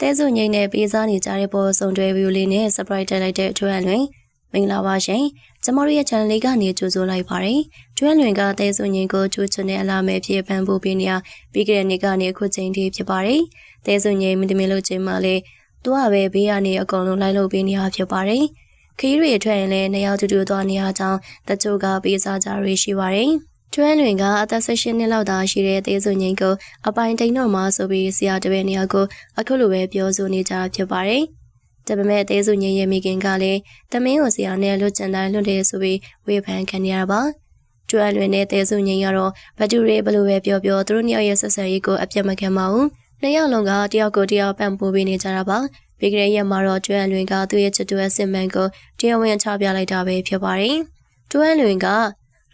တဲစုငိမ့်နဲ့ပေးစားနေကြတဲ့ပေါ်စုံတွဲဗီဒီယိုလေးနဲ့ surprise တက်လိုက်တဲ့ကျွမ်းလွင်မင်္ဂလာပါရှင်ကျမတို့ရဲ့ channel လေးကနေကြိုဆိုလိုက်ပါတယ်ကျွမ်းလွင်ကတဲစုငိမ့်ကိုကြိုးချွန်းတဲ့အလားမဲ့ဖြစ်ပန်းဖို့ပေးနေရပြီးခဲ့တဲ့နေ့ကနေအခုချိန်ထိဖြစ်ပါတယ်တဲစုငိမ့်မတင်မလို့ချိန်မှလည်းသူကပဲဘေးကနေအကုန်လုံးလိုက်လို့ပေးနေရဖြစ်ပါတယ်ခရီးတွေထွက်ရင်လည်းနှစ်ယောက်တူတူသွားနေရကြောင်းတချို့ကပေးစားကြရရှိပါတယ်ကျွမ်းလွင်ကအသက်16နှစ်လောက်သာရှိတဲ့သေးစုငိမ့်ကိုအပိုင်တိန်တော့မှဆိုပြီးဆရာတပည့်နေရာကိုအခုလိုပဲပြောဆိုနေကြဖြစ်ပါတယ်။ဒါပေမဲ့သေးစုငိမ့်ရဲ့မိခင်ကလည်းသမင်းကိုဆရာနဲ့လွတ်ကျန်တိုင်းလွတ်တယ်ဆိုပြီးဝေဖန်ခံရတာပါ။ကျွမ်းလွင်နဲ့သေးစုငိမ့်ကတော့ဘသူတွေဘလို့ပဲပြောသူတို့နှစ်ယောက်ရဲ့ဆက်ဆံရေးကိုအပြတ်မခံပါဘူး။နှစ်ယောက်လုံးကတယောက်ကိုတယောက်ပံ့ပိုးပေးနေကြတာပါ။ပြီးကြတဲ့ရက်မှာတော့ကျွမ်းလွင်ကသူ့ရဲ့ချစ်သူအစစ်မှန်ကိုတရားဝင်ချပြလိုက်တာပဲဖြစ်ပါတယ်။ကျွမ်းလွင်က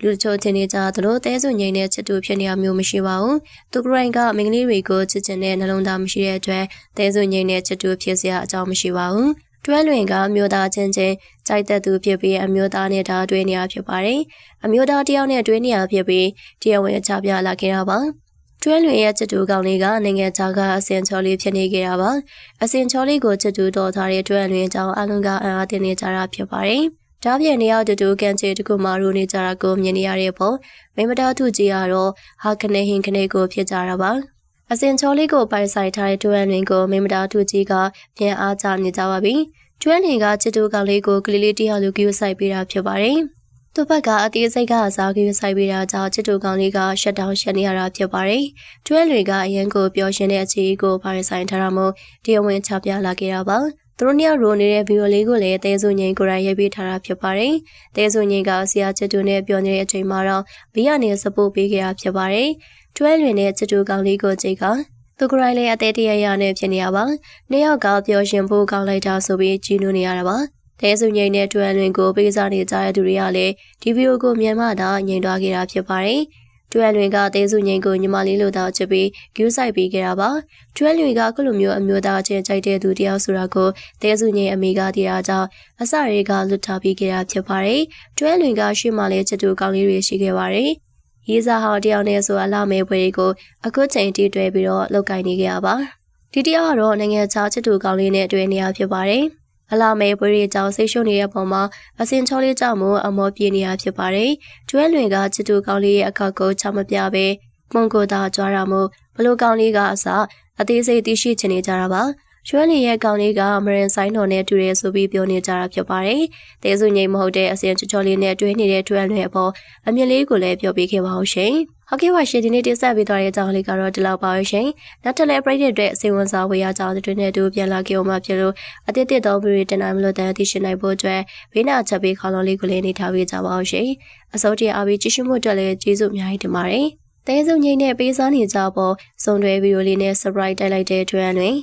လူချိုတင်နေကြသလိုတဲစုငိမ့်နဲ့ချစ်တူဖြစ်နေရမျိုးမရှိပါဘူး။သူကရိုင်းကမိန်းကလေးတွေကိုချစ်ချင်တဲ့နှလုံးသားမရှိတဲ့အတွက်တဲစုငိမ့်နဲ့ချစ်တူဖြစ်စရာအကြောင်းမရှိပါဘူး။တွဲလွင်ကအမျိုးသားချင်းချင်းကြိုက်တဲ့သူဖြစ်ပြီးအမျိုးသားနဲ့ဒါတွဲနေရဖြစ်ပါတယ်။အမျိုးသားတယောက်နဲ့တွဲနေရဖြစ်ပြီးတရားဝင်ချပြလာခဲ့တာပါ။တွဲလွင်ရဲ့ချစ်တူကောင်လေးကနိုင်ငံခြားကအစင်ချော်လေးဖြစ်နေခဲ့တာပါ။အစင်ချော်လေးကိုချစ်တူတော်ထားတဲ့တွဲလွင်ကြောင့်အလုံးကအံ့အားတင်နေကြတာဖြစ်ပါတယ်။ဒါပြန်နေရောက်တူကန်ချေတကူမာရူနေကြတာကိုမြင်နေရတဲ့ပုံမိမတာသူကြီးကတော့ဟာခနေဟင်ခနေကိုဖြစ်ကြတာပါအစင်ချောလေးကိုပိုင်ဆိုင်ထားတဲ့တွန်းလွင်ကိုမိမတာသူကြီးကပြန်အားချနေကြပါပြီတွန်းလွင်ကချစ်တူကောင်လေးကိုကလေးလေးတယောက်လိုကြိုးဆိုင်ပေးတာဖြစ်ပါတယ်သူ့ဘက်ကအသေးစိတ်ကအစားကြိုးဆိုင်ပေးတာကြောင့်ချစ်တူကောင်လေးကရှက်တောင်းရှက်နေရတာဖြစ်ပါတယ်တွန်းလွင်ကအရင်ကိုပျော်ရွှင်တဲ့အခြေအနေကိုပိုင်ဆိုင်ထားတာမို့တရားဝင်ချပြလာခဲ့တာပါသူတို့ညရိုနေတဲ့ဗီဒီယိုလေးကိုလည်းတဲစုငိမ့်ကိုယ်တိုင်ရိုက်ပေးထားတာဖြစ်ပါတယ်။တဲစုငိမ့်ကဆရာချစ်တူနဲ့ပြောနေတဲ့အချိန်မှာတော့ဘီကနေစပို့ပေးခဲ့တာဖြစ်ပါတယ်။တွဲလွင်တဲ့ချစ်တူကောင်လေးကိုကြိတ်ကသူကိုယ်တိုင်လည်းအသေးတရရနဲ့ဖြစ်နေရပါ။နှစ်ယောက်ကပျော်ရွှင်ဖို့ကောင်းလိုက်တာဆိုပြီးကြည်နူးနေရတာပါ။တဲစုငိမ့်နဲ့တွဲလွင်ကိုပေးစားနေကြတဲ့သူတွေကလည်းဒီဗီဒီယိုကိုမြင်မှသာငြိမ်သွားခဲ့တာဖြစ်ပါတယ်။ကျွဲလွင်ကတဲစုငိမ့်ကိုညီမလေးလိုသာချစ်ပြီးကျူးဆိုင်ပေးခဲ့တာပါကျွဲလွင်ကခုလိုမျိုးအမျိုးသားချင်းကြိုက်တဲ့သူတယောက်ဆိုတာကိုတဲစုငိမ့်အမေကသိတာကြောင့်အစတွေကလွတ်ထားပြီးခဲ့တာဖြစ်ပါတယ်ကျွဲလွင်ကရှေ့မှာလည်းချစ်သူကောင်းလေးတွေရှိခဲ့ပါတယ်ရေးစားဟောင်းတယောက်နဲ့ဆိုအလားမဲပွဲတွေကိုအခုချိန်တီးတွဲပြီးတော့လောက်ကင်နေကြရပါဒီတယောက်ကတော့နိုင်ငံခြားချစ်သူကောင်းလေးနဲ့တွေ့နေရဖြစ်ပါတယ်အလားမဲပွဲတွေကြောင့်ဆိတ်ရှုံနေတဲ့ပုံမှာအစင်ချောလေးကြောင့်မို့အမောပြေးနေရဖြစ်ပါတယ်။ကျွဲလွင်ကချစ်သူကောင်းလေးရဲ့အခောက်ကိုချမပြပဲမုံကိုသာကြွားတာမို့ဘလို့ကောင်းလေးကအစအသေးစိတ်သိရှိချင်နေကြတာပါ။ကျွဲလွင်ရဲ့ကောင်းလေးကမရင်ဆိုင်တော်နဲ့တူတယ်ဆိုပြီးပြောနေကြတာဖြစ်ပါတယ်။တဲစုငိမ့်မဟုတ်တဲ့အစင်ချောလေးနဲ့တွဲနေတဲ့ကျွဲလွင်အပေါ်အမြင်လေးကိုလည်းပြောပြခဲ့ပါဦးရှင်။ဟုတ်ကဲ့ပါရှင်ဒီနေ့တင်ဆက်ပေးသွားတဲ့အကြောင်းလေးကတော့ဒီလောက်ပါပဲရှင်နောက်ထပ်လည်းပရိသတ်တွေစိတ်ဝင်စားဝေရကြောင်းတွေနဲ့တူပြန်လာကြအောင်မှဖြစ်လို့အတိတ်တော်ဗီဒီယိုတင်နိုင်မလို့တန်သိရှိနိုင်ဖို့အတွက်ဘေးနာချက်ပေးခေါင်းလုံးလေးကိုလည်းနေထားပေးကြပါဦးရှင်အစိုးရအားပေးကြည့်ရှုမှုအတွက်လည်းကျေးဇူးအများကြီးတင်ပါတယ်တဲစုငိမ့်နဲ့ပေးစားနေကြပေါ်စုံတွဲဗီဒီယိုလေးနဲ့ surprise တိုက်လိုက်တဲ့အတွက်တွင်